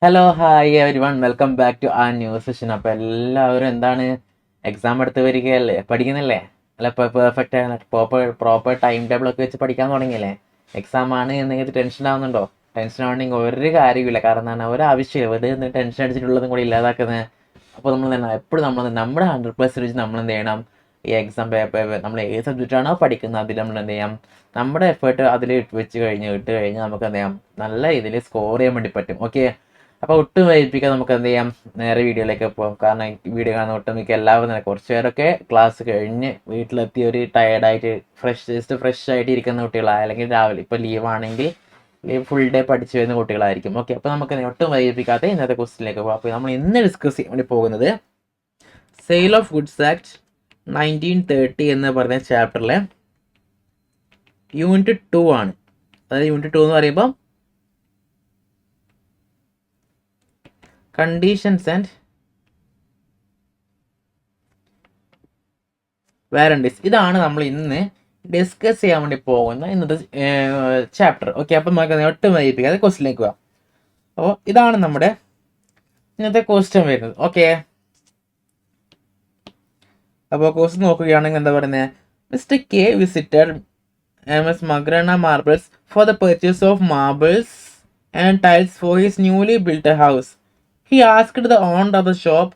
Hello hi everyone welcome back to a new session. അപ്പോൾ എല്ലാവരും എന്താണ് exam എടുത്ത് വരികയല്ലേ, പഠിക്കുന്നില്ലേ? അല്ല ഇപ്പോൾ പെർഫെക്റ്റ് ആണ്, പ്രോപ്പർ ടൈം ടേബിൾ ഒക്കെ വെച്ച് പഠിക്കാൻ തുടങ്ങിയല്ലേ? എക്സാം ആണ് എന്നെങ്കിൽ ടെൻഷൻ ആവുന്നുണ്ടോ? ടെൻഷൻ ആവണമെങ്കിൽ ഒരു കാര്യമില്ല. കാരണം എന്താണ്, ഒരാവശ്യമില്ല, വെറുതെ ടെൻഷൻ അടിച്ചിട്ടുള്ളതും കൂടി ഇല്ലാതാക്കുന്നത്. അപ്പോൾ നമ്മൾ തന്നെ എപ്പോഴും നമ്മുടെ 100% നമ്മൾ എന്ത് ചെയ്യണം? ഈ എക്സാം പേപ്പർ നമ്മൾ ഏത് സബ്ജക്റ്റാണോ പഠിക്കുന്നത് അതിൽ നമ്മൾ എന്ത് ചെയ്യാം, നമ്മുടെ എഫേർട്ട് അതിൽ ഇട്ട് കഴിഞ്ഞാൽ നമുക്ക് എന്ത് ചെയ്യാം, നല്ല രീതിയിൽ സ്കോർ ചെയ്യാൻ വേണ്ടി പറ്റും. ഓക്കെ, അപ്പോൾ ഒട്ടും വൈകിപ്പിക്കാൻ നമുക്ക് എന്ത് ചെയ്യാം, നേരെ വീഡിയോയിലേക്ക് പോകാം. കാരണം വീഡിയോ കാണുന്ന ഒട്ടുമിക്ക എല്ലാവരും തന്നെ കുറച്ച് പേരൊക്കെ ക്ലാസ് കഴിഞ്ഞ് വീട്ടിലെത്തി ഒരു ടയേർഡായിട്ട് ഫ്രഷ് ആയിട്ട് ഇരിക്കുന്ന കുട്ടികളാണ്, അല്ലെങ്കിൽ രാവിലെ ഇപ്പോൾ ലീവ് ആണെങ്കിൽ ഫുൾ ഡേ പഠിച്ചു വരുന്ന കുട്ടികളായിരിക്കും. ഓക്കെ, അപ്പോൾ നമുക്ക് ഒട്ടും വൈകിപ്പിക്കാതെ ഇന്നത്തെ ക്വസ്റ്റിലേക്ക് പോകാം. അപ്പോൾ നമ്മൾ ഇന്ന് ഡിസ്കസ് ചെയ്യാൻ വേണ്ടി പോകുന്നത് സെയിൽ ഓഫ് ഗുഡ്സ് ആക്ട് 1930 എന്ന് പറഞ്ഞ ചാപ്റ്ററിലെ യൂണിറ്റ് 2 ആണ്. അതായത് യൂണിറ്റ് 2 എന്ന് പറയുമ്പോൾ കണ്ടീഷൻസ് ആൻഡ് വാറണ്ടീസ്. ഇതാണ് നമ്മൾ ഇന്ന് ഡിസ്കസ് ചെയ്യാൻ വേണ്ടി പോകുന്ന ഇന്നത്തെ ചാപ്റ്റർ. ഓക്കെ, അപ്പം നമുക്ക് ഒട്ടും വൈകിപ്പിക്കാതെ ക്വസ്റ്റിലേക്ക് പോകാം. അപ്പോൾ ഇതാണ് നമ്മുടെ ഇന്നത്തെ ക്വസ്റ്റ്യൻ വരുന്നത്. ഓക്കെ, അപ്പോൾ ക്വസ്റ്റ്യൻ നോക്കുകയാണെങ്കിൽ എന്താ പറയുന്നത്, Mister K visited S Makrana marbles for the purchase of marbles and tiles for his newly built house. He asked the owner of the shop,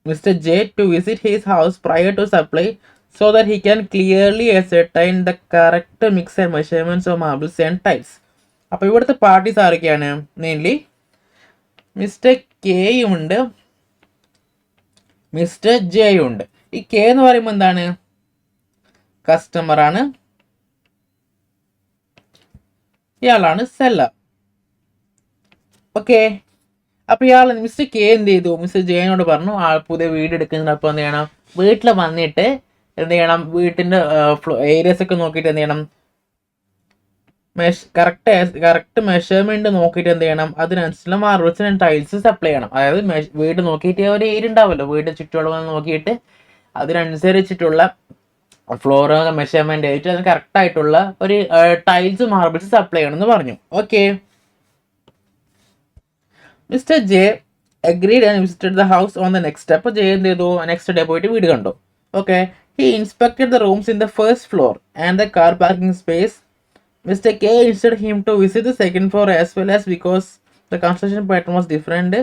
Mr. J, to visit his house prior to supply so that he can clearly ascertain the correct mix and measurements of marbles and tiles. അപ്പോൾ ഇവിടുത്തെ parties ആരൊക്കെയാണ്? Mainly mister കെയും ഉണ്ട്, mister ജെയും ഉണ്ട്. ഈ K എന്ന് പറയുമ്പോൾ എന്താണ്? കസ്റ്റമറാണ്, ഇയാളാണ് സെല്ലർ. ഓക്കെ, അപ്പോൾ ഇയാൾ മിസ്റ്റർ കെ എന്ത് ചെയ്തു, മിസ്റ്റർ ജെയിനോട് പറഞ്ഞു പുതിയ വീട് എടുക്കുന്നുണ്ട്. അപ്പോൾ എന്ത് ചെയ്യണം, വീട്ടിൽ വന്നിട്ട് എന്ത് ചെയ്യണം, വീട്ടിൻ്റെ ഏരിയസ് ഒക്കെ നോക്കിയിട്ട് എന്ത് ചെയ്യണം, കറക്റ്റ് മെഷർമെൻറ്റ് നോക്കിയിട്ട് എന്ത് ചെയ്യണം, അതിനനുസരിച്ചുള്ള മാർബിൾസ് ആൻഡ് ടൈൽസ് സപ്ലൈ ചെയ്യണം. അതായത് വീട് നോക്കിയിട്ട് ഒരു ഏരിയ ഉണ്ടാവുമല്ലോ, വീട് ചുറ്റോളം നോക്കിയിട്ട് അതിനനുസരിച്ചിട്ടുള്ള ഫ്ലോർ മെഷർമെൻറ്റ് ആയിട്ട് അതിന് കറക്റ്റായിട്ടുള്ള ഒരു ടൈൽസ് മാർബിൾസ് സപ്ലൈ ചെയ്യണം എന്ന് പറഞ്ഞു. Okay, Mister J agreed and visited the house on the next day. അപ്പോൾ ജെ എന്ത് ചെയ്തു, നെക്സ്റ്റ് ഡേ പോയിട്ട് വീട് കണ്ടു. Okay, he inspected the rooms in the first floor and the car parking space. Mister K insisted him to visit the second floor as well as because the construction pattern was different.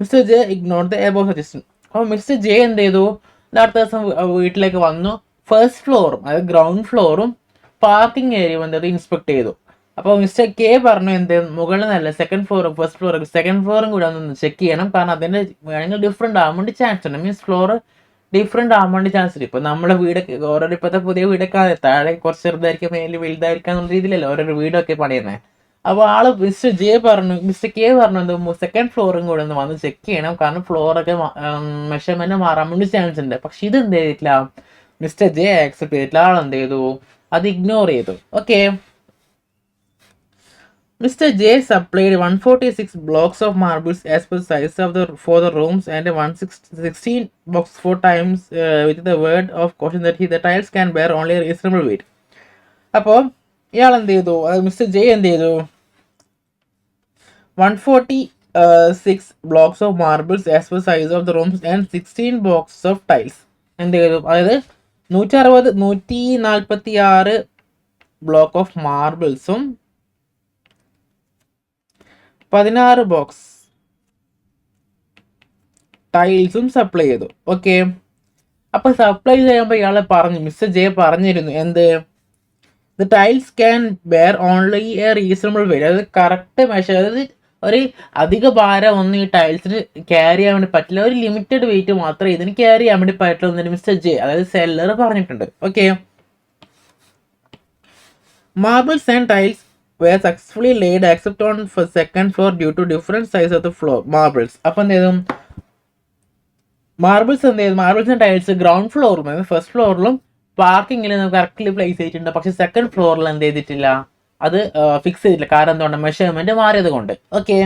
Mister J ignored the above suggestion. അപ്പോൾ Mister J എന്ത് ചെയ്തു, അടുത്ത ദിവസം വീട്ടിലേക്ക് വന്നു, first ഫ്ലോറും അതായത് ground ഫ്ലോറും parking ഏരിയയും എന്തത് ഇൻസ്പെക്ട് ചെയ്തു. അപ്പോൾ മിസ്റ്റർ കെ പറഞ്ഞു എന്ത്, മുകളിൽ നല്ല സെക്കൻഡ് ഫ്ലോറും ഫസ്റ്റ് ഫ്ലോറും സെക്കൻഡ് ഫ്ലോറും കൂടെ ഒന്ന് ചെക്ക് ചെയ്യണം. കാരണം അതിൻ്റെ വേണമെങ്കിൽ ഡിഫറെൻ്റ് ആകാൻ വേണ്ടി ചാൻസ് ഉണ്ട്. മീൻസ് ഫ്ലോർ ഡിഫറെൻ്റ് ആകാൻ വേണ്ടി ചാൻസ് ഉണ്ട്. ഇപ്പോൾ നമ്മുടെ വീടൊക്കെ ഓരോ ഇപ്പോഴത്തെ പുതിയ വീടൊക്കെ താഴെ കുറച്ച് ചെറുതായിരിക്കും, മേലിൽ വലുതായിരിക്കാം എന്നുള്ള രീതിയിലല്ലേ ഓരോരോ വീടൊക്കെ പണിയുന്നത്. അപ്പോൾ മിസ്റ്റർ കെ പറഞ്ഞു എന്ത്, സെക്കൻഡ് ഫ്ലോറും കൂടെ ഒന്ന് വന്ന് ചെക്ക് ചെയ്യണം. കാരണം ഫ്ലോറൊക്കെ മെഷർമെൻറ്റ് മാറാൻ വേണ്ടി ചാൻസ് ഉണ്ട്. പക്ഷെ ഇത് എന്ത് ചെയ്തിട്ടില്ല, മിസ്റ്റർ ജെ ആക്സെപ്റ്റ് ചെയ്തിട്ടില്ല. ആളെന്ത് ചെയ്തു, അത് ഇഗ്നോർ ചെയ്തു. Okay, Mr. J supplied 146 blocks of marbles as per size of for the rooms and 116 blocks 4 times with the word of caution that the tiles can bear only a reasonable weight. അപ്പോൾ ഇയാൾ എന്ത് ചെയ്തു, mister J എന്ത് ചെയ്തു, 146 blocks of marbles as per size of the rooms and 16 blocks of tiles എന്ത് ചെയ്തു, അതായത് 146 block of മാർബിൾസും 16 ബോക്സ് ടൈൽസും സപ്ലൈ ചെയ്തു. ഓക്കെ, അപ്പോൾ സപ്ലൈ ചെയ്യുമ്പോൾ ഇയാളെ പറഞ്ഞു, മിസ്റ്റർ ജെ പറഞ്ഞിരുന്നു എന്ത്, the tiles can bear only a reasonable weight. അതായത് കറക്റ്റ് മെഷർ, അതായത് ഒരു അധിക ഭാരം ഒന്നും ഈ ടൈൽസിന് ക്യാരി ചെയ്യാൻ വേണ്ടി പറ്റില്ല, ഒരു ലിമിറ്റഡ് വെയിറ്റ് മാത്രമേ ഇതിന് ക്യാരി ചെയ്യാൻ വേണ്ടി പറ്റുള്ളൂ എന്ന് മിസ്റ്റർ ജെ അതായത് സെല്ലർ പറഞ്ഞിട്ടുണ്ട്. Okay, marbles and tiles were successfully laid except on second floor due to different size of the floor marbles. അപ്പം എന്ത് ചെയ്തു, മാർബിൾസ് ആൻഡ് ടൈൽസ് ഗ്രൗണ്ട് ഫ്ലോറും ഫസ്റ്റ് ഫ്ലോറിലും പാർക്കിങ്ങിൽ നമുക്ക് കറക്റ്റ്ലി പ്ലേസ് ചെയ്തിട്ടുണ്ട്. പക്ഷെ സെക്കൻഡ് ഫ്ലോറിൽ എന്ത് ചെയ്തിട്ടില്ല, അത് ഫിക്സ് ചെയ്തിട്ടില്ല. കാരണം എന്തുകൊണ്ട്, മെഷർമെന്റ് മാറിയത് കൊണ്ട്. Okay,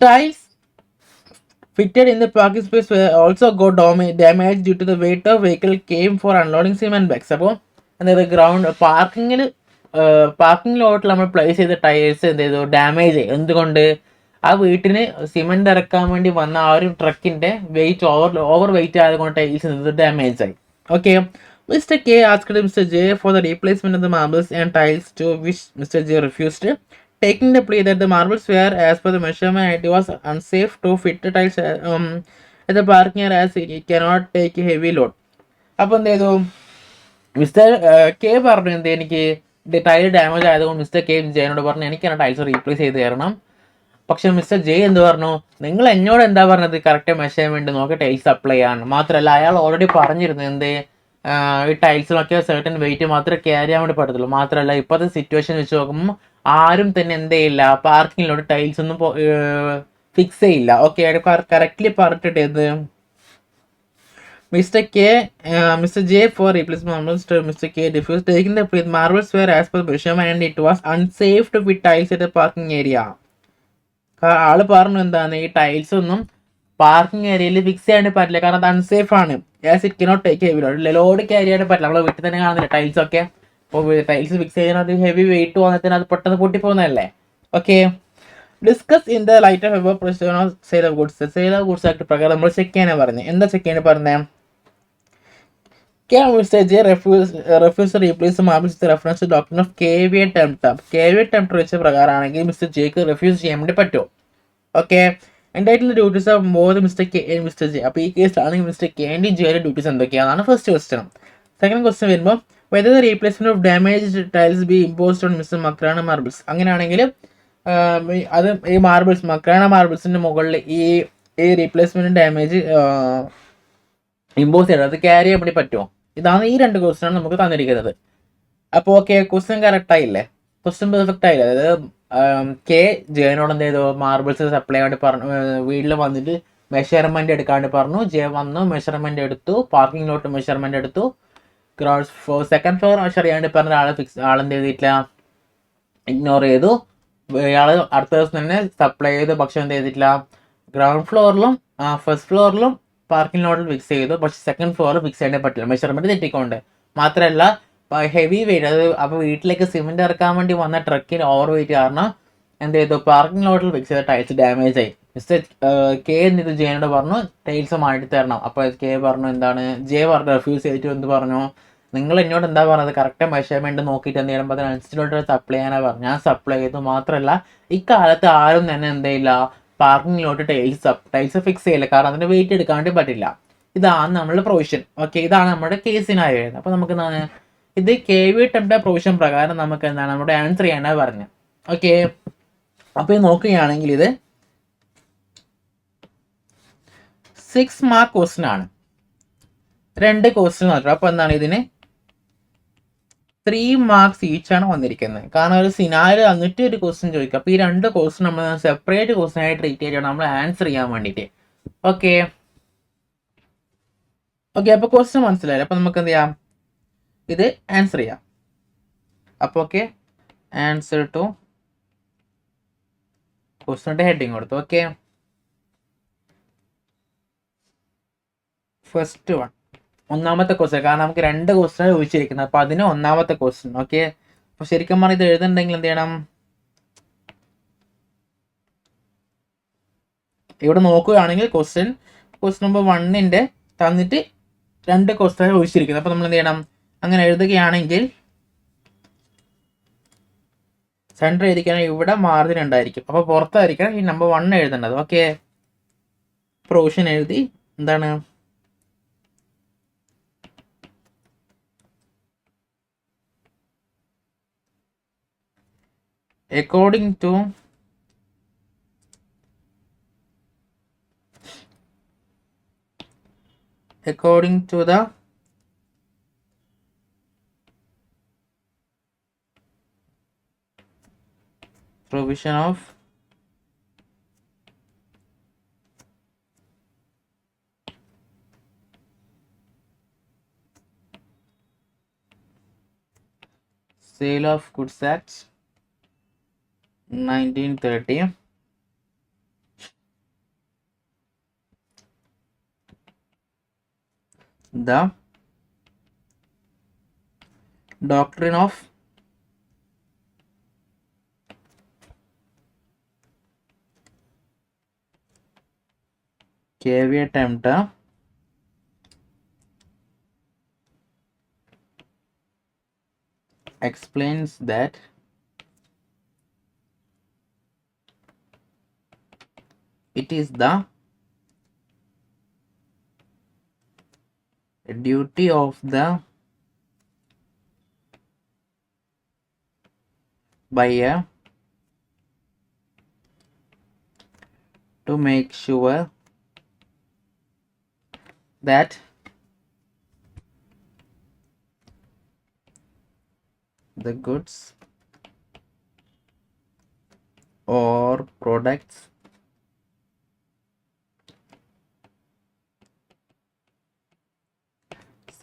tiles fitted in the parking space were also got damaged due to the weight of vehicle came for unloading cement bags. അപ്പോൾ അതായത് ഗ്രൗണ്ട് പാർക്കിങ്ങിൽ പാർക്കിംഗ് ലോട്ടിൽ നമ്മൾ പ്ലേസ് ചെയ്ത ടയേഴ്സ് എന്ത് ചെയ്തു, ഡാമേജ് ആയി. എന്തുകൊണ്ട്? ആ വീട്ടിന് സിമെന്റ് ഇറക്കാൻ വേണ്ടി വന്ന ആ ഒരു ട്രക്കിന്റെ വെയിറ്റ് ഓവർ വെയിറ്റ് ആയതുകൊണ്ട് ടൈൽസ് ഡാമേജ് ആയി. Okay. Mr. K asked Mr. J for the replacement of the marbles and tiles, to which Mr. J refused, taking the plea that the marbles were as per the measurement and it was unsafe to fit the tiles at the parking area as it cannot take a heavy load. അപ്പോൾ എന്ത് ചെയ്തു, mister K പറഞ്ഞു എന്ത്, എനിക്ക് tile damage ആയതുകൊണ്ട് mister K ജയനോട് പറഞ്ഞു എനിക്ക് tiles replace ചെയ്ത് തരണം. പക്ഷെ മിസ്റ്റർ ജെ എന്ത് പറഞ്ഞു, നിങ്ങൾ എന്നോട് എന്താ പറഞ്ഞത്, കറക്റ്റ് മെഷർമെന്റ് നോക്കി ടൈൽസ് അപ്ലൈ ചെയ്യാൻ. മാത്രമല്ല അയാൾ ഓൾറെഡി പറഞ്ഞിരുന്നു എന്ത്, ഈ ടൈൽസിലൊക്കെ സെർട്ടൻ വെയിറ്റ് മാത്രമേ ക്യാരി ചെയ്യാൻ വേണ്ടി പറ്റത്തുള്ളൂ. മാത്രമല്ല ഇപ്പോഴത്തെ സിറ്റുവേഷൻ വെച്ച് നോക്കുമ്പോൾ ആരും തന്നെ എന്ത് ചെയ്യില്ല, പാർക്കിങ്ങിലോട്ട് ടൈൽസ് ഒന്നും ഫിക്സ് ചെയ്യില്ല. ഓക്കെ, കറക്റ്റ്ലി പറഞ്ഞിട്ട് എന്ത്, Mr. K, Mr. J for replacement marbles. Mr. K refused, taking the plea marbles were as per measurement and it was unsafe to fit tiles at the parking area. ആള് പറഞ്ഞു എന്താണ്, ഈ tiles ഒന്നും parking ഏരിയയിൽ fix ചെയ്യാൻ പറ്റില്ല, കാരണം അത് അൺസേഫ് ആണ്. As it cannot take heavy load, load carry ചെയ്യാൻ പറ്റില്ല. നമ്മളെ വീട്ടിൽ തന്നെ കാണുന്നില്ല ടൈൽസ് ഒക്കെ. അപ്പോൾ ടൈൽസ് ഫിക്സ് ചെയ്യാൻ അത് ഹെവി വെയിറ്റ് വന്നിട്ട് അത് പെട്ടെന്ന് പൊട്ടിപ്പോകുന്നതല്ലേ. Okay. Discuss in the light of above provision of sale of goods. Sale of goods act പ്രകാരം നമ്മൾ ചെക്ക് ചെയ്യാനാണ് പറഞ്ഞത്. എന്താ ചെക്ക് ചെയ്യാൻ പറഞ്ഞത്? Mr. J refused to replace the marbles with reference to doctrine of KVA tempter. KVA tempter വെച്ച പ്രകാരമാണെങ്കിൽ mister ജെക്ക് refuse ചെയ്യാൻ വേണ്ടി പറ്റുമോ? Okay. Entitle duties of both Mister K and Mister J. അപ്പോൾ ഈ കേസിലാണെങ്കിൽ മിസ്റ്റർ കെ ആൻഡ് ജെയുടെ duties എന്തൊക്കെയാണെന്നാണ് first question. Second question വരുമ്പോൾ whether the replacement of damage tiles be imposed on Mister Makrana marbles. അങ്ങനെയാണെങ്കിൽ അത് ഈ മാർബിൾസ് മക്രാന മാർബിൾസിൻ്റെ മുകളിൽ ഈ റീപ്ലേസ്മെന്റ് ഡാമേജ് ഇമ്പോസ് ചെയ്യണം, അത് ക്യാരി ചെയ്യാൻ വേണ്ടി പറ്റുമോ? ഇതാണ് ഈ രണ്ട് ക്വസ്റ്റ്യനാണ് നമുക്ക് തന്നിരിക്കുന്നത്. അപ്പോൾ ഓക്കെ, ക്വസ്റ്റ്യൻ കറക്റ്റ് ആയില്ലേ, ക്വസ്റ്റ്യൻ പെർഫെക്റ്റ് ആയില്ലേ? അതായത് കെ ജെനോട് എന്ത് ചെയ്തു, മാർബിൾസ് സപ്ലൈ ആയിട്ട് പറഞ്ഞു, വീട്ടിൽ വന്നിട്ട് മെഷർമെന്റ് എടുക്കാണ്ട് പറഞ്ഞു. ജെ വന്നു, മെഷർമെന്റ് എടുത്തു, പാർക്കിംഗ് ലോട്ട് മെഷർമെന്റ് എടുത്തു, സെക്കൻഡ് ഫ്ലോർ മെഷർ ചെയ്യാണ്ട് പറഞ്ഞ ആളെന്ത് ചെയ്തിട്ടില്ല, ഇഗ്നോർ ചെയ്തു. ഇയാൾ അടുത്ത ദിവസം തന്നെ സപ്ലൈ ചെയ്തു, പക്ഷെ എന്ത് ചെയ്തിട്ടില്ല, ഗ്രൗണ്ട് ഫ്ലോറിലും ഫസ്റ്റ് ഫ്ലോറിലും പാർക്കിംഗ് ലോട്ടിൽ ഫിക്സ് ചെയ്തു, പക്ഷെ സെക്കൻഡ് ഫ്ലോറിൽ ഫിക്സ് ചെയ്യാൻ പറ്റില്ല, മെഷർമെന്റ് തെറ്റിക്കൊണ്ട്. മാത്രമല്ല ഹെവി വെയിറ്റ്, അത് അപ്പോൾ വീട്ടിലേക്ക് സിമെന്റ് ഇറക്കാൻ വേണ്ടി വന്ന ട്രക്കിന് ഓവർ വെയിറ്റ് കാരണം എന്ത് ചെയ്തു, പാർക്കിംഗ് ലോട്ടിൽ ഫിക്സ് ചെയ്ത ടൈൽസ് ഡാമേജ് ആയി. മിസ്റ്റർ കെ എന്നിട്ട് ജെനോട് പറഞ്ഞു ടൈൽസ് മാറ്റി തരണം. അപ്പോൾ കെ പറഞ്ഞു എന്താണ്, ജെ പറഞ്ഞു റിഫ്യൂസ് ചെയ്തിട്ട് എന്ത് പറഞ്ഞു, നിങ്ങൾ എന്നോട് എന്താ പറഞ്ഞത്, കറക്റ്റ് മെഷർമെന്റ് നോക്കിയിട്ട് എന്ത് ചെയ്യണം, അതിനനുസരിച്ചിട്ട് സപ്ലൈ ചെയ്യാനാണ് പറഞ്ഞു. ഞാൻ സപ്ലൈ ചെയ്തു. മാത്രമല്ല ഇക്കാലത്ത് ആരും തന്നെ എന്ത് ചെയ്യില്ല, പാർക്കിങ്ങിലോട്ട് ടൈൽസ് ഫിക്സ് ചെയ്യില്ല, കാരണം അതിന് വെയിറ്റ് എടുക്കാണ്ട് പറ്റില്ല. ഇതാണ് നമ്മളുടെ പ്രൊവിഷൻ. ഓക്കെ, ഇതാണ് നമ്മുടെ കേസിനായി വരുന്നത്. അപ്പോൾ നമുക്ക് എന്താണ്, ഇത് കെ വി ടെംപ്റ്റർ പ്രൊവിഷൻ പ്രകാരം നമുക്ക് എന്താണ് നമ്മുടെ ആൻസർ ചെയ്യാനാണ് പറഞ്ഞത്. ഓക്കെ. അപ്പോൾ ഇത് നോക്കുകയാണെങ്കിൽ ഇത് 6 മാർക്ക് ക്വസ്റ്റ്യൻ ആണ്. 2 ക്വസ്റ്റ്യൻ മാത്രം. അപ്പോൾ എന്താണ്, ഇതിന് 3 മാർക്സ് ഈച്ച് ആണ് വന്നിരിക്കുന്നത്. കാരണം ഒരു സിനാരിയോ തന്നിട്ട് ഒരു ക്വസ്റ്റ്യൻ ചോദിക്കുക. അപ്പോൾ ഈ 2 ക്വസ്റ്റ്യൻ നമ്മൾ സെപ്പറേറ്റ് ക്വസ്റ്റ്യൻ ആയി ട്രീറ്റ് ചെയ്യണം നമ്മൾ ആൻസർ ചെയ്യാൻ വേണ്ടിയിട്ട്. ഓക്കെ. അപ്പോൾ ക്വസ്റ്റ്യൻ മനസ്സിലായില്ല. അപ്പോൾ നമുക്ക് എന്ത് ചെയ്യാം, ഇത് ആൻസർ ചെയ്യാം. അപ്പോൾ ഓക്കെ, ആൻസർ ടു ക്വസ്റ്റ്യൻ്റെ ഹെഡിങ് കൊടുത്തു. ഓക്കെ, ഫസ്റ്റ് വൺ, ഒന്നാമത്തെ ക്വസ്റ്റ്യൻ. കാരണം നമുക്ക് 2 ക്വസ്റ്റ്യൻ ചോദിച്ചിരിക്കുന്നത്, അപ്പോൾ അതിന് ഒന്നാമത്തെ ക്വസ്റ്റ്യൻ. ഓക്കെ. അപ്പോൾ ശരിക്കും പറഞ്ഞാൽ ഇത് എഴുതുന്നുണ്ടെങ്കിൽ എന്ത് ചെയ്യണം, ഇവിടെ നോക്കുകയാണെങ്കിൽ ക്വസ്റ്റ്യൻ നമ്പർ 1ന്റെ തന്നിട്ട് 2 ക്വസ്റ്റ്യൻ ചോദിച്ചിരിക്കുന്നത്. അപ്പോൾ നമ്മൾ എന്ത് ചെയ്യണം, അങ്ങനെ എഴുതുകയാണെങ്കിൽ സെൻറ്റർ എഴുതിക്കുകയാണെങ്കിൽ ഇവിടെ മാർജിൻ ഉണ്ടായിരിക്കും. അപ്പോൾ പുറത്തായിരിക്കണം ഈ നമ്പർ 1 എഴുതേണ്ടത്. ഓക്കെ. പ്രൊവിഷൻ എഴുതി, എന്താണ്, according to the provision of Sale of Goods Act 1930, the doctrine of caveat emptor explains that it is the duty of the buyer to make sure that the goods or products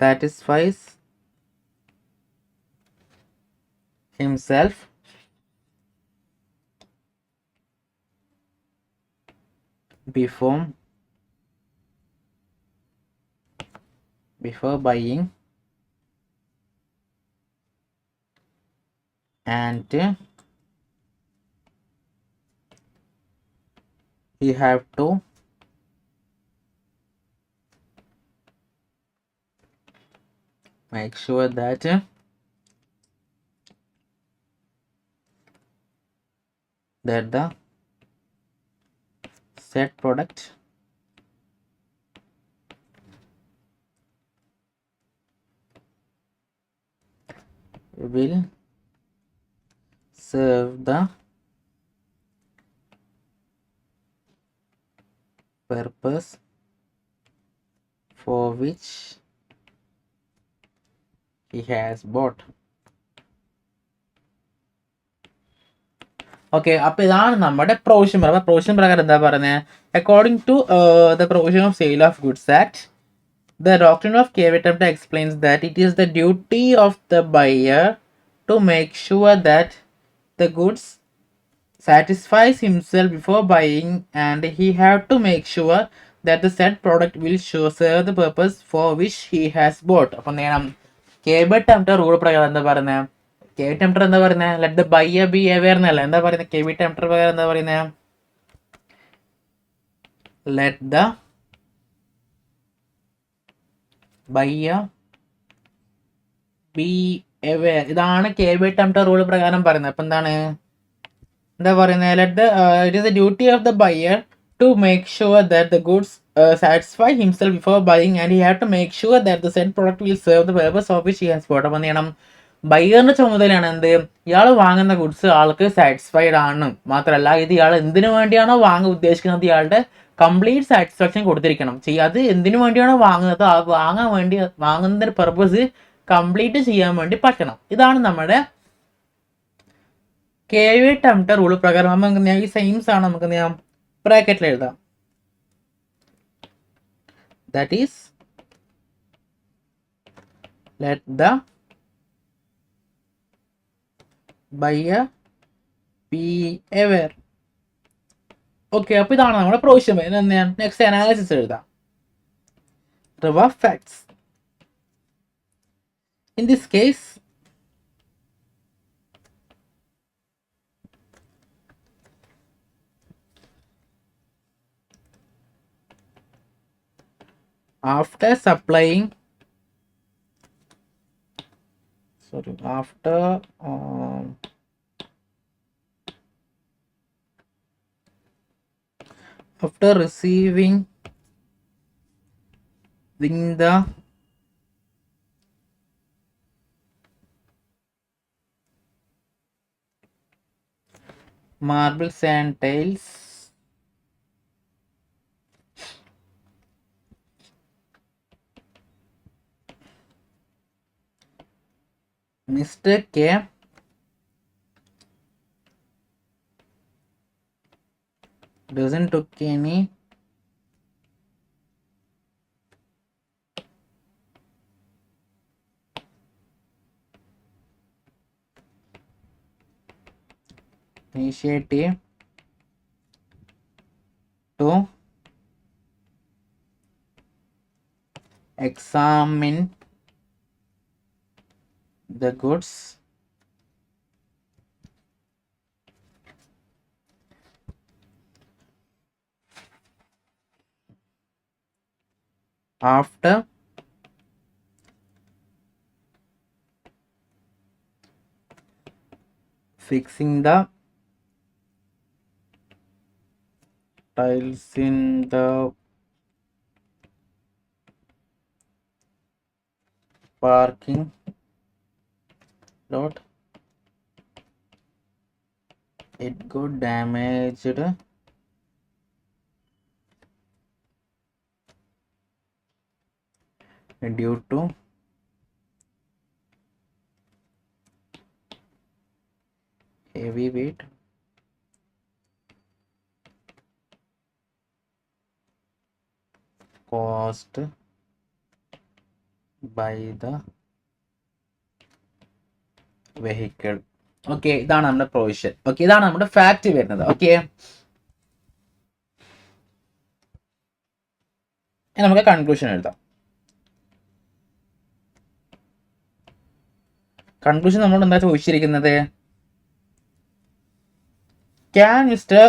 satisfies himself before buying, and he have to make sure that the said product will serve the purpose for which he has bought. Okay, അപ്പൊ ഇതാണ് നമ്മുടെ provision. Provision പ്രകാരം എന്താ പറയുന്നത്? According to the provision of sale of goods act, the doctrine of caveat emptor explains that it is the duty of the buyer to make sure that the goods satisfies himself before buying, and he have to make sure that the said product will serve the purpose for which he has bought. അപ്പം എന്ത് ചെയ്യണം? കേവിയറ്റ് എംപ്റ്റർ rule പ്രകാരം എന്താ പറയുന്നത്? കേവിയറ്റ് എംപ്റ്റർ എന്താ പറയുന്നത്? Let the buyer be aware എന്നല്ല. എന്താ പറയുന്നത്? കേവിയറ്റ് എംപ്റ്റർ പ്രകാരം എന്താ പറയുന്നത്? Let the buyer be aware. ഇതാണ് കേവിയറ്റ് എംപ്റ്റർ റൂൾ പ്രകാരം പറയുന്നത്. അപ്പൊ എന്താണ് എന്താ പറയുന്നത്? Let it is the duty of the buyer to make sure that the goods satisfy himself before buying, and he have to make sure that the said product will serve the purpose of which he has bought. അപ്പം എന്ത് ചെയ്യണം? ബയ്യറിന്റെ ചുമതലയാണ് എന്ത്? ഇയാൾ വാങ്ങുന്ന goods ആൾക്ക് satisfied ആണ്. മാത്രമല്ല ഇത് ഇയാൾ എന്തിനു വേണ്ടിയാണോ വാങ്ങാൻ ഉദ്ദേശിക്കുന്നത് ഇയാളുടെ കംപ്ലീറ്റ് സാറ്റിസ്ഫാക്ഷൻ കൊടുത്തിരിക്കണം. അത് എന്തിനു വേണ്ടിയാണോ വാങ്ങുന്നത് ആ വാങ്ങുന്നതിന്റെ പർപ്പസ് കംപ്ലീറ്റ് ചെയ്യാൻ വേണ്ടി പറ്റണം. ഇതാണ് നമ്മുടെ കേവിയറ്റ് എംപ്റ്റർ റൂൾ പ്രകാരം. നമുക്ക് ഈ സെയിംസ് ആണ് നമുക്ക് ബ്രാക്കറ്റിൽ എഴുതാം. That is let the buyer be aware. Okay, അപ്പൊ ഇതാണ് നമ്മുടെ പ്രൊവിഷൻ. നെക്സ്റ്റ് അനാലിസിസ് എഴുതാം. River facts. In this case after supplying after receiving the marbles and tiles, Mr. K doesn't took any initiative to examine the goods after fixing the tiles in the parking lot, it got damaged due to heavy weight caused by the vehicle. Okay, ഇതാണ് നമ്മുടെ provision. Okay, ഇതാണ് നമ്മുടെ fact വരുന്നത്. Okay, നമുക്ക് conclusion എഴുതാം. Conclusion നമ്മളോട് എന്താ ചോദിച്ചിരിക്കുന്നത്? ക്യാൻ മിസ്റ്റർ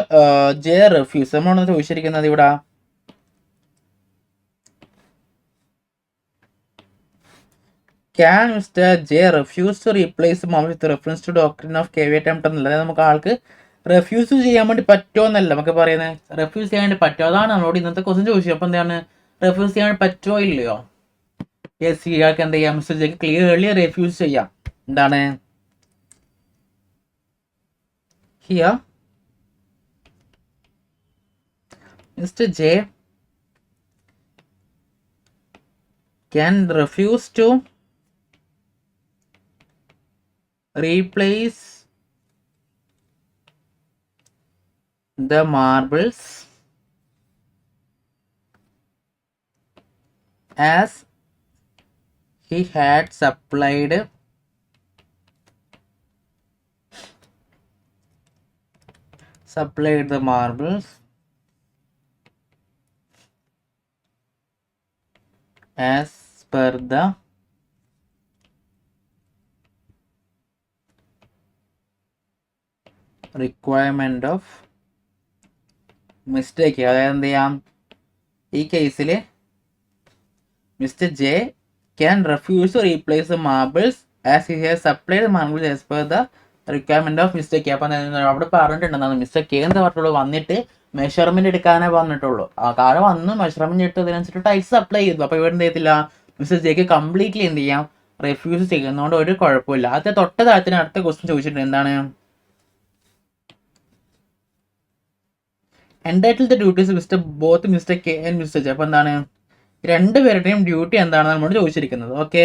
ജെ റെഫ്യൂസ്, നമ്മളോട് ചോദിച്ചിരിക്കുന്നത് ഇവിടെ can Mister J refuse to replace mum with reference to doctrine of caveat emptor എന്നല്ല. അതായത് നമുക്ക് ആൾക്ക് റെഫ്യൂസ് ചെയ്യാൻ വേണ്ടി പറ്റുമോ എന്നല്ല നമുക്ക് പറയുന്നത്, റെഫ്യൂസ് ചെയ്യാൻ വേണ്ടി പറ്റുമോ. അതാണ് നമ്മളോട് ഇന്നത്തെ ക്വസ്റ്റ്യൻ ചോദിച്ചത്. അപ്പോൾ എന്താണ്, റെഫ്യൂസ് ചെയ്യാൻ വേണ്ടി പറ്റുമോ ഇല്ലയോ? യെസ്, ഇയാൾക്ക് എന്ത് ചെയ്യാം, മിസ്റ്റർ ജെക്ക് ക്ലിയർലി റെഫ്യൂസ് ചെയ്യാം. എന്താണ് here mister J can refuse to replace the marbles as he had supplied the marbles as per the requirement of mistake. അതായത് എന്ത് ചെയ്യാം, ഈ കേസിൽ mister J can refuse to replace the marbles as he has supplied the marbles as per the requirement of mister K. അപ്പം അവിടെ പറഞ്ഞിട്ടുണ്ടെന്നാണ്, mister K എന്താ പറഞ്ഞിട്ടുള്ളൂ, വന്നിട്ട് മെഷർമെന്റ് എടുക്കാനേ പറഞ്ഞിട്ടുള്ളൂ. ആ കാലം വന്ന് മെഷർമെന്റ് എടുത്ത് അതിനനുസരിച്ച് ടൈൽസ് സപ്ലൈ ചെയ്തു. അപ്പോൾ ഇവിടെ എന്ത് ചെയ്യത്തില്ല, മിസ്റ്റർ ജെക്ക് കംപ്ലീറ്റ്ലി എന്ത് ചെയ്യാം, റെഫ്യൂസ് ചെയ്യുന്നതുകൊണ്ട് ഒരു കുഴപ്പമില്ല. അത് തൊട്ട താഴത്തിന് അടുത്ത ക്വസ്റ്റ്യൻ ചോദിച്ചിട്ടുണ്ട്, എന്താണ് entitle the duties mister K and Mister J. അപ്പോൾ എന്താണ്, രണ്ടുപേരുടെയും ഡ്യൂട്ടി എന്താണെന്ന് നമ്മൾ ചോദിച്ചിരിക്കുന്നത്. ഓക്കെ,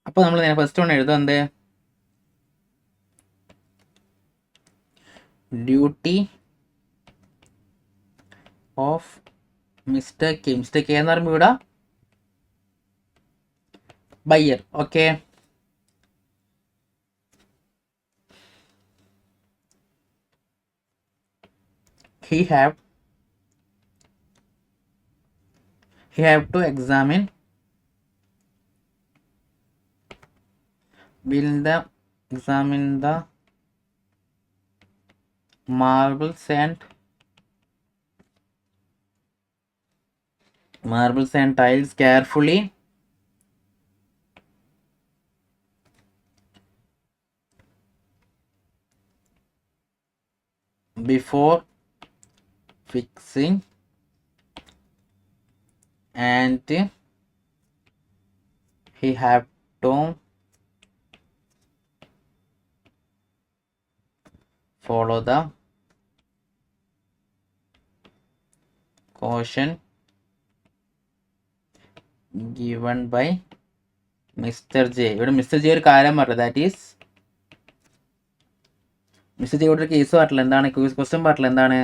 അപ്പോൾ നമ്മൾ ഫസ്റ്റ് വൺ എഴുതാം, എന്ത് duty of mister K. Mister K എന്ന് പറയുമ്പോൾ ഇവിടെ buyer. Okay, he have to examine the marbles and tiles carefully before fixing and he have to follow the caution given by mister J. ഇവിടെ mister J ഒരു കാര്യം പറഞ്ഞത്, that is mister J ഇവിടെ ഒരു case പറഞ്ഞില്ല, എന്താണ് question പറഞ്ഞില്ല, എന്താണ്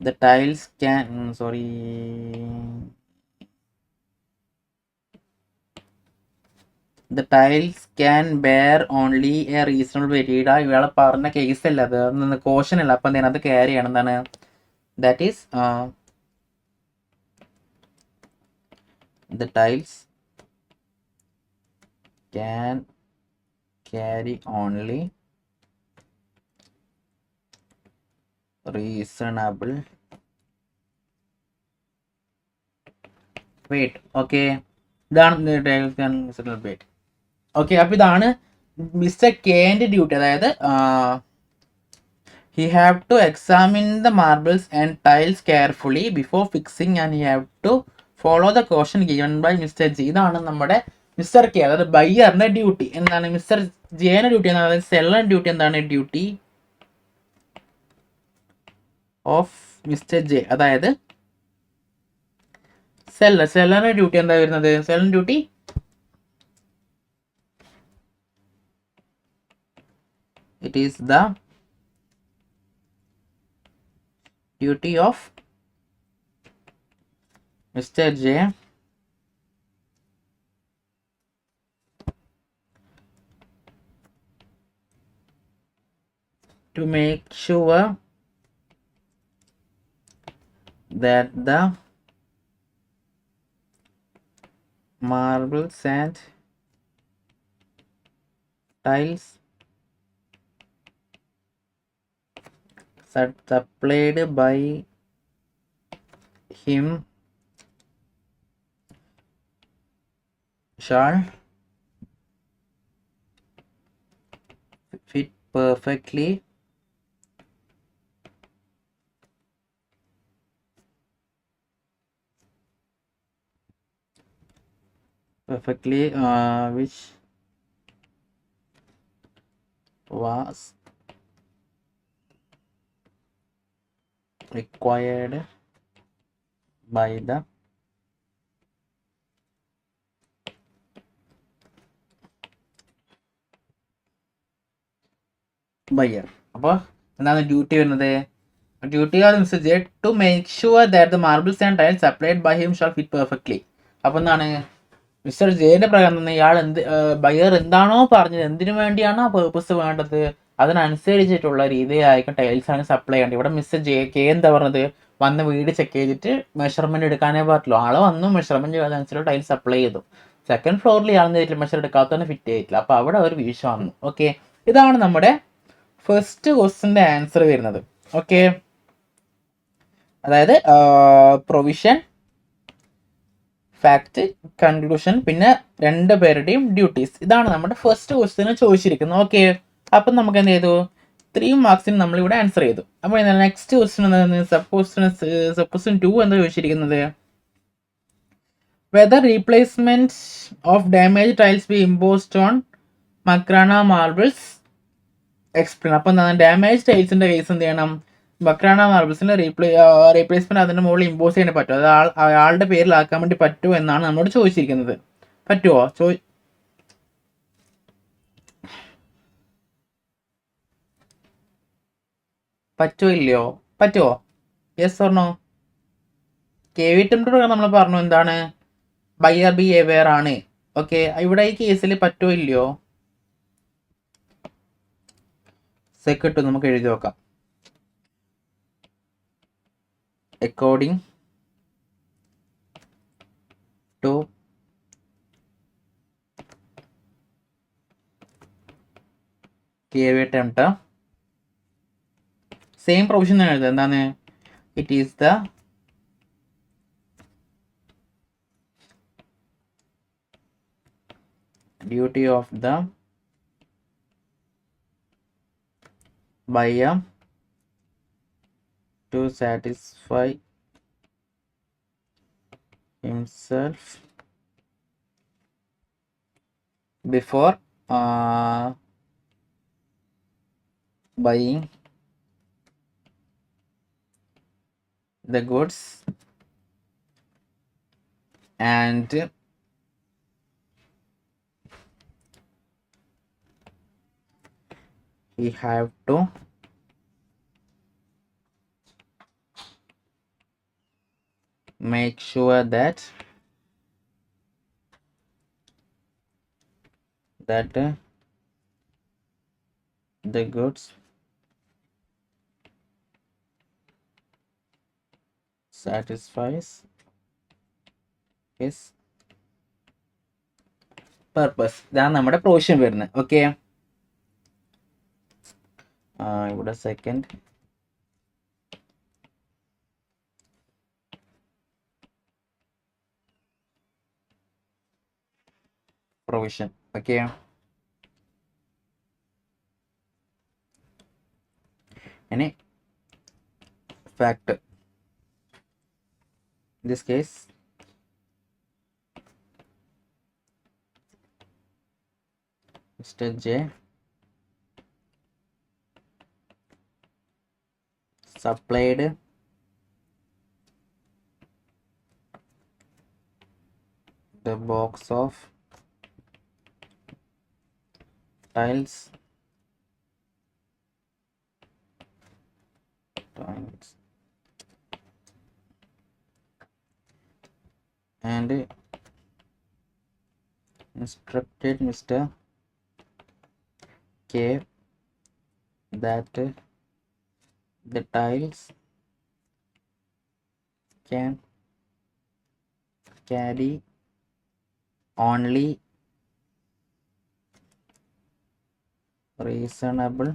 the tiles can the tiles can bear only a reasonable weight. ഇയാളെ പറഞ്ഞ കേസ് അല്ല അത്, കോഷൻ അല്ല. അപ്പം എന്താണ് അത് ക്യാരി ചെയ്യണം, എന്താണ് that is the tiles can carry only reasonable wait. Okay, ഇതാണ് റീസണബിൾ വെയിറ്റ്. ഓക്കെ, അപ്പോൾ ഇതാണ് മിസ്റ്റർ കെന്റെ ഡ്യൂട്ടി. അതായത് he have to examine the marbles and tiles carefully before fixing and he have to follow the caution given by Mr. G. ഇതാണ് നമ്മുടെ mister K, അതായത് ബയ്യറിന്റെ duty. എന്താണ് mister ജെയുടെ duty? അതായത് സെല്ലറിന്റെ duty എന്താണ്? ഡ്യൂട്ടി ഓഫ് മിസ്റ്റർ ജെ, അതായത് സെല്ലറിന്റെ duty എന്താ വരുന്നത്? സെല്ലറിന്റെ duty it is the duty of Mr. J to make sure that the marbles and tiles supplied by him shall fit perfectly which was required by the buyer. അപ്പോൾ എന്താണ് duty വരുന്നത്? Duty of mister J to make sure that the marbles and tiles supplied by him shall fit perfectly. അപ്പോൾ എന്താണ് mister ജെയുടെ പ്രകാരം ഇയാൾ buyer എന്താണോ പറഞ്ഞത്, എന്തിനു വേണ്ടിയാണോ ആ പേർപ്പസ് വേണ്ടത്, അതിനനുസരിച്ചിട്ടുള്ള രീതിയിലായിരിക്കും ടൈൽസ് ആണ് സപ്ലൈ ചെയ്യേണ്ടത്. ഇവിടെ മിസ്റ്റർ കെ എന്താ പറഞ്ഞത്? വന്ന് വീട് ചെക്ക് ചെയ്തിട്ട് മെഷർമെന്റ് എടുക്കാനേ പറ്റുള്ളൂ. ആളെ വന്നു മെഷർമെന്റ് ചെയ്തനുസരിച്ച് ടൈൽസ് സപ്ലൈ ചെയ്തു. സെക്കൻഡ് ഫ്ലോറിൽ ആളെന്ന് ചെയ്തിട്ടില്ല, മെഷർ എടുക്കാത്തന്നെ ഫിറ്റ് ചെയ്തിട്ടില്ല. അപ്പോൾ അവിടെ ഒരു വീഴ്ച വന്നു. ഓക്കെ, ഇതാണ് നമ്മുടെ ഫസ്റ്റ് ക്വസ്റ്റിന്റെ ആൻസർ വരുന്നത്. ഓക്കെ, അതായത് പ്രൊവിഷൻ, ഫാക്ട്, കൺക്ലൂഷൻ, പിന്നെ രണ്ട് പേരുടെയും ഡ്യൂട്ടീസ്. ഇതാണ് നമ്മുടെ ഫസ്റ്റ് ക്വസ്റ്റിന് ചോദിച്ചിരിക്കുന്നത്. ഓക്കെ, അപ്പം നമുക്ക് എന്ത് ചെയ്തു? 3 മാർക്സിന് നമ്മളിവിടെ ആൻസർ ചെയ്തു. അപ്പോൾ നെക്സ്റ്റ് ക്വസ്റ്റ്യൻ എന്താണ്? സബ് 2 എന്താ ചോദിച്ചിരിക്കുന്നത്? Whether replacement of damage tiles be imposed on Makrana marbles explain. അപ്പോൾ എന്താണ് ഡാമേജ് ടൈൽസിന്റെ കേസ് എന്ത് ചെയ്യണം? മക്രാന മാർബിൾസിന്റെ റീപ്ലേസ്മെന്റ് അതിന്റെ മുകളിൽ ഇമ്പോസ് ചെയ്യാൻ പറ്റുമോ? അത് അയാളുടെ പേരിലാക്കാൻ വേണ്ടി പറ്റുമോ എന്നാണ് നമ്മളോട് ചോദിച്ചിരിക്കുന്നത്. പറ്റുമോ? പറ്റുമോ ഇല്ലയോ? പറ്റുമോ? Yes or no? KV ടെംപ്ലർ നമ്മൾ പറഞ്ഞു എന്താണ്? ബയർ ബി എവെയർ ആണ്. ഓക്കെ, ഇവിടെ ഈ കേസിൽ പറ്റുമോ ഇല്ലയോ? സെക്കൻഡ് നമുക്ക് എഴുതി നോക്കാം. അക്കോർഡിംഗ് ടു KV ടെംപ്ലർ സെയിം പ്രൊവിഷൻ തന്നെ എഴുതുക. എന്താണ്? It is the duty of the buyer to satisfy himself before buying the goods and he have to make sure that the goods satisfies his purpose. ഇതാണ് നമ്മുടെ provision വരുന്നത്. Okay, ഇവിടെ second provision. Okay. Any fact in this case, Mr. J supplied the box of tiles and instructed Mr. K that the tiles can carry only reasonable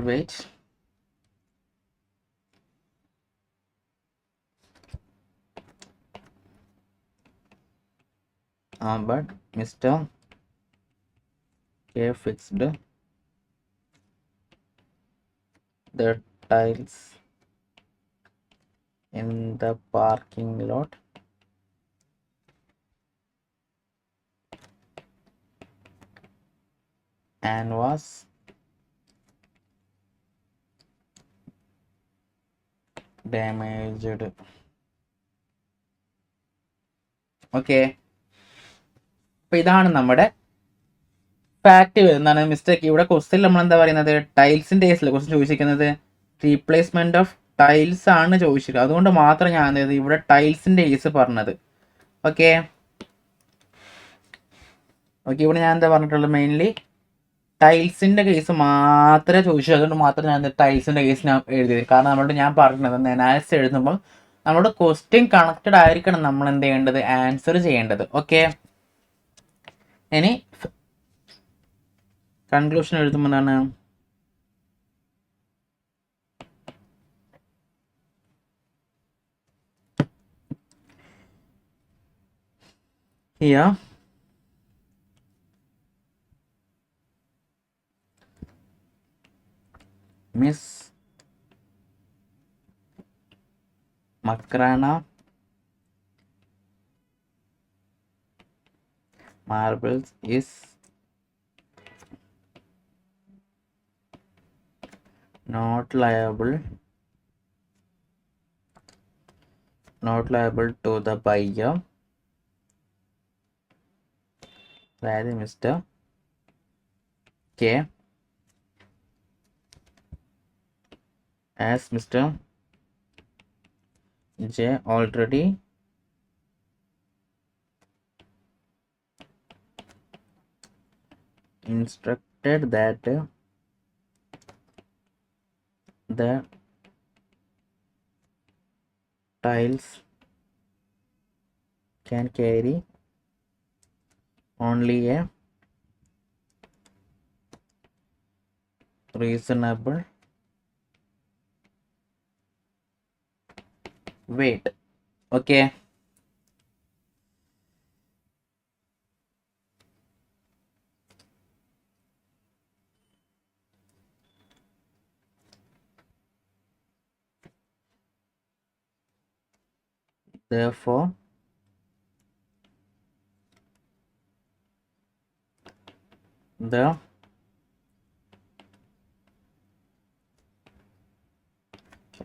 weight but Mr. K fixed the tiles in the parking lot and was damaged. Okay, അപ്പൊ ഇതാണ് നമ്മുടെ fact വരുന്നതാണ്. Mistake ഇവിടെ question നമ്മൾ എന്താ പറയുന്നത്, ടൈൽസിന്റെ കേസിൽ question ചോദിച്ചിരിക്കുന്നത് റീപ്ലേസ്മെന്റ് ഓഫ് ടൈൽസ് ആണ് ചോദിച്ചിരിക്കുന്നത്. അതുകൊണ്ട് മാത്രം ഞാൻ എന്ത് ചെയ്തത് ഇവിടെ ടൈൽസിന്റെ കേസ് പറഞ്ഞത്. ഓക്കെ ഓക്കെ, ഇവിടെ ഞാൻ എന്താ പറഞ്ഞിട്ടുള്ളത്, മെയിൻലി ടൈൽസിന്റെ കേസ് മാത്രമേ ചോദിച്ചു. അതുകൊണ്ട് മാത്രം ഞാൻ ടൈൽസിന്റെ കേസ് ഞാൻ എഴുതിയത്. കാരണം നമ്മളോട് ഞാൻ പറഞ്ഞത് അനാലിസിസ് എഴുതുമ്പോൾ നമ്മളോട് ക്വസ്റ്റ്യൻ കണക്റ്റഡ് ആയിരിക്കണം നമ്മൾ എന്ത് ചെയ്യേണ്ടത്, ആൻസർ ചെയ്യേണ്ടത്. ഓക്കെ, ഇനി കൺക്ലൂഷൻ എഴുതുമ്പോൾ എന്താണ്, here Miss Makrana Marbles is not liable to the buyer, that is Mr. K, as Mr. J already instructed that the tiles can carry only a reasonable weight. Okay, therefore the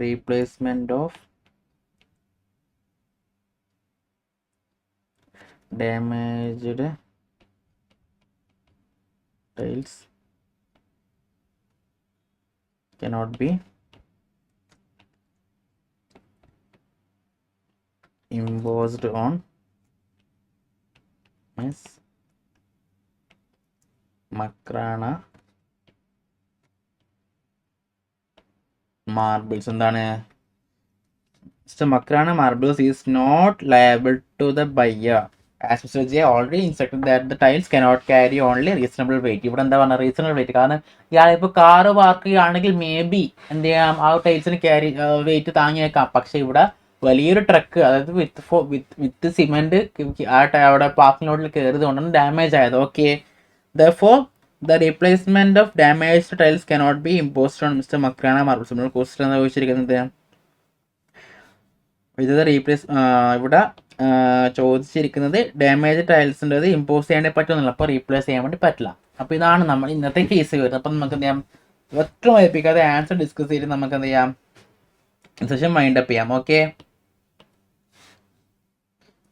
replacement of damaged tiles cannot be imposed on Miss Makrana Marbles. എന്താണ്, Mr. Makrana Marbles is not liable to the buyer as Mr. J already instructed that the tiles cannot carry only reasonable weight. ഇവിടെ എന്താ പറഞ്ഞ reasonable wait, കാരണം ഇയാളിപ്പോൾ car park ചെയ്യുകയാണെങ്കിൽ may be എന്ത് ചെയ്യാം, ആ ടൈൽസിന് carry wait താങ്ങിയേക്കാം. പക്ഷെ ഇവിടെ വലിയൊരു ട്രക്ക്, അതായത് വിത്ത് സിമെന്റ് അവിടെ പാർക്കിംഗ് ലോട്ടിൽ കയറിയതുകൊണ്ടാണ് ഡാമേജ് ആയത്. Okay, therefore the replacement of damaged tiles cannot be imposed on Mister Makrana marbles. നമ്മൾ ക്വസ്റ്റൻ എന്താ ചോദിച്ചിരിക്കുന്നത്, ഇത് റീപ്ലേസ് ഇവിടെ ചോദിച്ചിരിക്കുന്നത് ഡാമേജ് ടൈൽസിൻ്റെത് ഇമ്പോസ് ചെയ്യാൻ പറ്റുന്നില്ല, അപ്പോൾ റീപ്ലേസ് ചെയ്യാൻ വേണ്ടി പറ്റില്ല. അപ്പോൾ ഇതാണ് നമ്മൾ ഇന്നത്തെ കേസ് വരുന്നത്. അപ്പം നമുക്ക് എന്ത് ചെയ്യാം, ഒറ്റ വായിപ്പിക്കാതെ ആൻസർ ഡിസ്കസ് ചെയ്ത് നമുക്ക് എന്ത് ചെയ്യാം, സെഷൻ മൈൻഡ് അപ്പ് ചെയ്യാം. ഓക്കെ,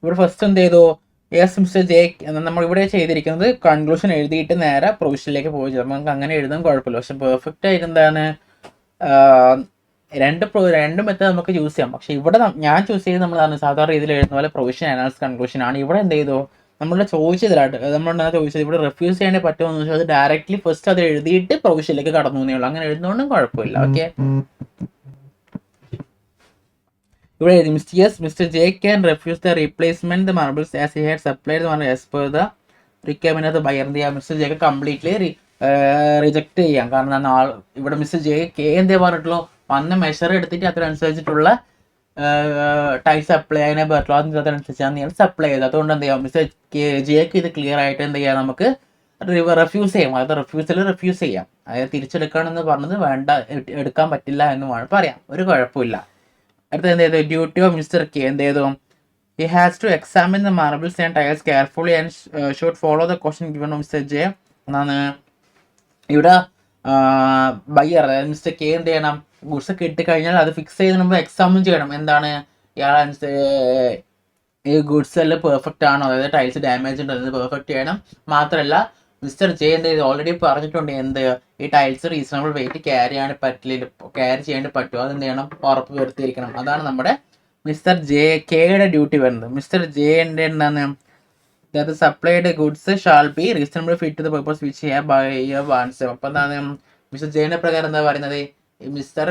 ഇവിടെ ഫസ്റ്റ് എന്ത് ചെയ്തു, യെസ് മിസ്റ്റർ ജെ നമ്മൾ ഇവിടെ ചെയ്തിരിക്കുന്നത് കൺക്ലൂഷൻ എഴുതിയിട്ട് നേരെ പ്രൊവിഷനിലേക്ക് പോയി. നമുക്ക് അങ്ങനെ എഴുതാൻ കുഴപ്പമില്ല, പക്ഷെ പെർഫെക്റ്റ് ആയിട്ട് എന്താണ് രണ്ട് മെത്തേഡ് നമുക്ക് യൂസ് ചെയ്യാം. പക്ഷെ ഇവിടെ ഞാൻ ചൂസ് ചെയ്ത് നമ്മൾ സാധാരണ രീതിയിൽ എഴുതുന്ന പോലെ പ്രൊവിഷൻ അനാലിസിസ് കൺക്ലൂഷൻ ആണ്. ഇവിടെ എന്ത് ചെയ്തു, നമ്മളുടെ ചോദിച്ചതിലായിട്ട് നമ്മളെന്താ ചോദിച്ചത്, ഇവിടെ റിഫ്യൂസ് ചെയ്യാൻ പറ്റുമോ എന്ന് ചോദിച്ചാൽ അത് ഡയറക്റ്റ്ലി ഫസ്റ്റ് അത് എഴുതിയിട്ട് പ്രൊവിഷനിലേക്ക് കടന്നു എന്നേ ഉള്ളൂ. അങ്ങനെ എഴുതുന്നതുകൊണ്ടും കുഴപ്പമില്ല. ഓക്കെ, ഇവിടെ എഴുതി mister J can refuse the replacement the marbles as he had supplied the marble as per the requirement of the buyer. എന്ത് ചെയ്യാം, മിസ്റ്റർ ജെക്ക് കംപ്ലീറ്റ്ലി റിജക്ട് ചെയ്യാം. കാരണം ഇവിടെ മിസ്റ്റർ ജെ കെ എന്തേ പറഞ്ഞിട്ടുള്ളൂ, വന്ന മെഷർ എടുത്തിട്ട് അതിനനുസരിച്ചിട്ടുള്ള ടൈൽസ് അപ്ലൈ ചെയ്യാനേ പറ്റുള്ളൂ, അതനുസരിച്ചാണ് നിങ്ങൾ സപ്ലൈ ചെയ്തത്. അതുകൊണ്ട് എന്ത് ചെയ്യാം, മിസ്റ്റർ ജെക്ക് ഇത് ക്ലിയർ ആയിട്ട് എന്ത് ചെയ്യാം, നമുക്ക് റെഫ്യൂസ് ചെയ്യാം. അതായത് റെഫ്യൂസ് ചെയ്യാം, അതായത് തിരിച്ചെടുക്കണമെന്ന് പറഞ്ഞത് വേണ്ട, എടുക്കാൻ പറ്റില്ല എന്ന് വേണം പറയാം, ഒരു കുഴപ്പമില്ല. അടുത്ത എന്ത് ചെയ്തു, ഡ്യൂട്ടി ഓഫ് മിസ്റ്റർ കെ എന്ത് ചെയ്തു, he has to examine the marbles and tiles carefully and should follow the question given of mister J എന്നാണ്. ഇവിടെ ബയ്യർ അതായത് മിസ്റ്റർ കെ എന്ത് ചെയ്യണം, ഗുഡ്സ് കിട്ടിക്കഴിഞ്ഞാൽ അത് ഫിക്സ് ചെയ്തതിന് മുമ്പ് എക്സാമിൻ ചെയ്യണം. എന്താണ് ഇയാൾ ഈ ഗുഡ്സ് എല്ലാം പെർഫെക്റ്റ് ആണോ, അതായത് ടൈൽസ് ഡാമേജ് ഉണ്ടോ അത് പെർഫെക്റ്റ് ചെയ്യണം. മാത്രമല്ല മിസ്റ്റർ ജെ എന്ത് ചെയ്ത് ഓൾറെഡി പറഞ്ഞിട്ടുണ്ട്, എന്ത് ഈ ടൈൽസ് റീസണബിൾ വെയിറ്റ് ക്യാരി ചെയ്യാൻ പറ്റുമോ, അതെന്ത് ചെയ്യണം, ഉറപ്പ് വരുത്തിയിരിക്കണം. അതാണ് നമ്മുടെ മിസ്റ്റർ ജെ കെയുടെ ഡ്യൂട്ടി വരുന്നത്. മിസ്റ്റർ ജെന്റെ എന്താണ്, that the supplied goods shall be reasonably fit to the purpose which he have by a wants. അപ്പം എന്താണ് മിസ്റ്റർ ജെയുടെ പ്രകാരം എന്താ പറയുന്നത്, മിസ്റ്റർ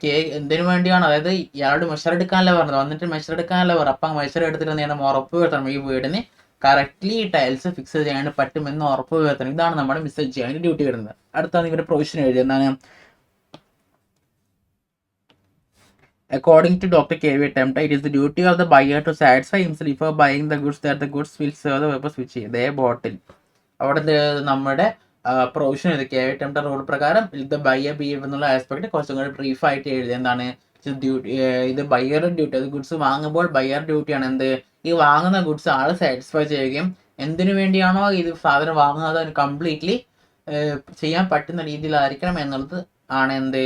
കെ എന്തിനു വേണ്ടിയാണ്, അതായത് ഇയാളോട് മെഷർ എടുക്കാനല്ല പറഞ്ഞത്, വന്നിട്ട് മെഷർ എടുക്കാനല്ല പറഞ്ഞു. അപ്പം മെഷർ എടുത്തിട്ട് എന്ത് ഉറപ്പ് വരുത്തണം, ഈ വീടിന് കറക്റ്റ്ലി ടൈൽസ് ഫിക്സ് ചെയ്യാൻ പറ്റുമെന്ന് ഉറപ്പ് വരുത്തണം. ഇതാണ് നമ്മുടെ മിസ്റ്റർ ജെയുടെ ഡ്യൂട്ടി വരുന്നത്. അടുത്താണ് ഇവരുടെ പ്രൊവിഷൻ എഴുതി, എന്താണ് according to Dr. K.V. Temta, it is the duty of the buyer to satisfy himself before buying the goods that the goods will serve the purpose which they bought in. അവിടെ നമ്മുടെ provision എഴുതി K V tempter rule പ്രകാരം ഇത് buyer B എന്നുള്ള aspect കുറച്ചും കൂടി ബ്രീഫായിട്ട് എഴുതി. എന്താണ് ഇത് ബയ്യറുടെ ഡ്യൂട്ടി, അത് ഗുഡ്സ് വാങ്ങുമ്പോൾ ബയ്യർ ഡ്യൂട്ടിയാണ് എന്ത്, ഈ വാങ്ങുന്ന ഗുഡ്സ് ആൾ സാറ്റിസ്ഫൈ ചെയ്യുകയും എന്തിനു വേണ്ടിയാണോ ഇത് സാധനം വാങ്ങുന്നത് അതിന് കംപ്ലീറ്റ്ലി ചെയ്യാൻ പറ്റുന്ന രീതിയിലായിരിക്കണം എന്നുള്ളത് ആണ് എന്ത്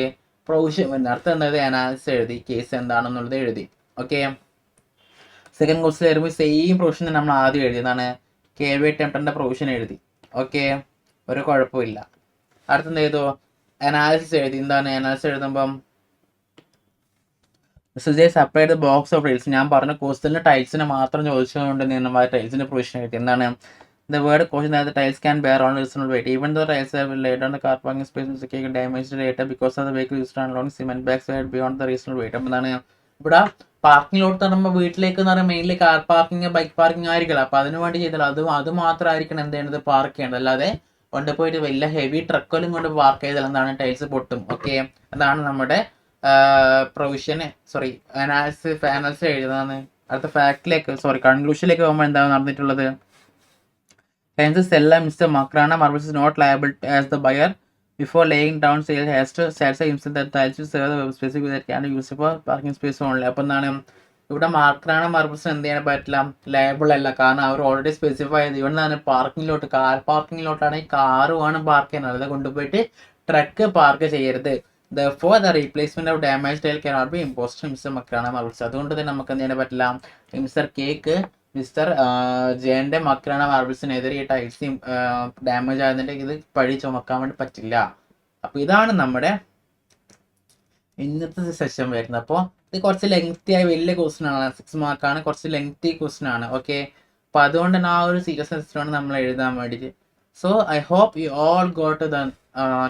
പ്രൊവിഷൻ വരുന്നത്. അർത്ഥം എന്തായത്, അനാലിസിസ് എഴുതി, കേസ് എന്താണെന്നുള്ളത് എഴുതി. ഓക്കെ, സെക്കൻഡ് ക്വസ്റ്റ്യൻ വരുമ്പോൾ സെയിം പ്രൊവിഷൻ നമ്മൾ ആദ്യം എഴുതിയതാണ്, കെ വി ടെംപ്റ്ററിന്റെ പ്രൊവിഷൻ എഴുതി. ഓക്കെ, ഒരു കുഴപ്പമില്ല. അടുത്തെന്ത് ചെയ്തു, അനാലിസിസ് എഴുതി. എന്താണ് അനാലിസിസ് എഴുതുമ്പം supply the box of tiles, ഞാൻ പറഞ്ഞ ക്വസ്റ്റ്യനിൽ ടൈൽസിനെ മാത്രം ചോദിച്ചുകൊണ്ട് നമ്മൾ ടൈൽസിന്റെ പ്രൊവിഷൻ എഴുതി. എന്താണ് the word caution that the tiles can bear on reasonable weight even though the tiles have been laid on the car parking space and secure damaged later because of the vehicle used on long cement bags were beyond the reasonable weight. അപ്പോൾ എന്താണ് ഇവിടെ parking ലോട്ട് തരുമ്പോൾ വീട്ടിലേക്ക് എന്ന് പറയുമ്പോൾ mainly car parking bike parking ആയിരിക്കില്ല. അപ്പോൾ അതിന് വേണ്ടി ചെയ്താൽ അത് മാത്രമായിരിക്കണം എന്ത് ചെയ്യേണ്ടത്, പാർക്ക് ചെയ്യേണ്ടത്. അല്ലാതെ കൊണ്ടുപോയിട്ട് വലിയ ഹെവി ട്രക്കിലും കൊണ്ട് പാർക്ക് ചെയ്താൽ എന്താണ് ടൈൽസ് പൊട്ടും. ഓക്കെ, അതാണ് നമ്മുടെ പ്രൊവിഷന് അനാലിസിസ് എഴുതുന്നതാണ്. അടുത്ത കൺക്ലൂഷനിലേക്ക് പോകുമ്പോൾ എന്താണ് നടന്നിട്ടുള്ളത്, hence the seller Mr. Makrana Marbles is not liable as the buyer before laying down sale has to satisfy himself that tiles will serve the specific that can be used for parking space only. അപ്പോൾ എന്താണ് ഇവിടെ മാർക്രാന marbles എന്ത് ചെയ്യാൻ പറ്റില്ല, liable അല്ല. കാരണം അവർ already specify ചെയ്ത് ഇവിടെ പാർക്കിങ്ങിലോട്ട് കാർ പാർക്കിങ്ങിലോട്ടാണെങ്കിൽ കാറ് വേണം പാർക്ക് ചെയ്യാൻ, അല്ലാതെ കൊണ്ടുപോയിട്ട് ട്രക്ക് പാർക്ക് ചെയ്യരുത്. Therefore, the replacement of damaged tile cannot be imposed on Mr. Makrana Marbles. അതുകൊണ്ട് തന്നെ നമുക്ക് എന്ത് ചെയ്യാൻ പറ്റില്ല, മിസ്റ്റർ കേക്ക് മിസ്റ്റർ ജെന്റെ മക്രാന മാർബിൾസിനെതിരെ ഈ ടൈൽസ് ഡാമേജ് ആയതിൻ്റെ ഇത് പഴി ചുമക്കാൻ വേണ്ടി പറ്റില്ല. അപ്പോൾ ഇതാണ് നമ്മുടെ ഇന്നത്തെ സെഷൻ വരുന്നത്. അപ്പോൾ ഇത് കുറച്ച് ലെങ്തി ആയ വലിയ ക്വസ്റ്റൻ ആണ്, 6 മാർക്കാണ്, കുറച്ച് ലെങ്തി ക്വസ്റ്റൻ ആണ്. ഓക്കെ, അപ്പോൾ അതുകൊണ്ട് തന്നെ ആ ഒരു സീരിയസ്നെസ്സിലാണ് നമ്മൾ എഴുതാൻ വേണ്ടിയിട്ട്. So I hope you all got the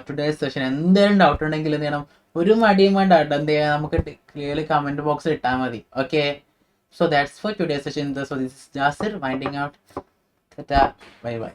today's session. എന്തെങ്കിലും ഡൗട്ട് ഉണ്ടെങ്കിൽ എന്ത് ചെയ്യണം, ഒരു മടിയും വേണ്ട, എന്ത് ചെയ്യാം, നമുക്ക് ക്ലിയർലി കമൻറ്റ് ബോക്സിൽ ഇട്ടാൽ മതി. Okay, so that's for today's session. So this is Jasir winding out. Tata, bye bye.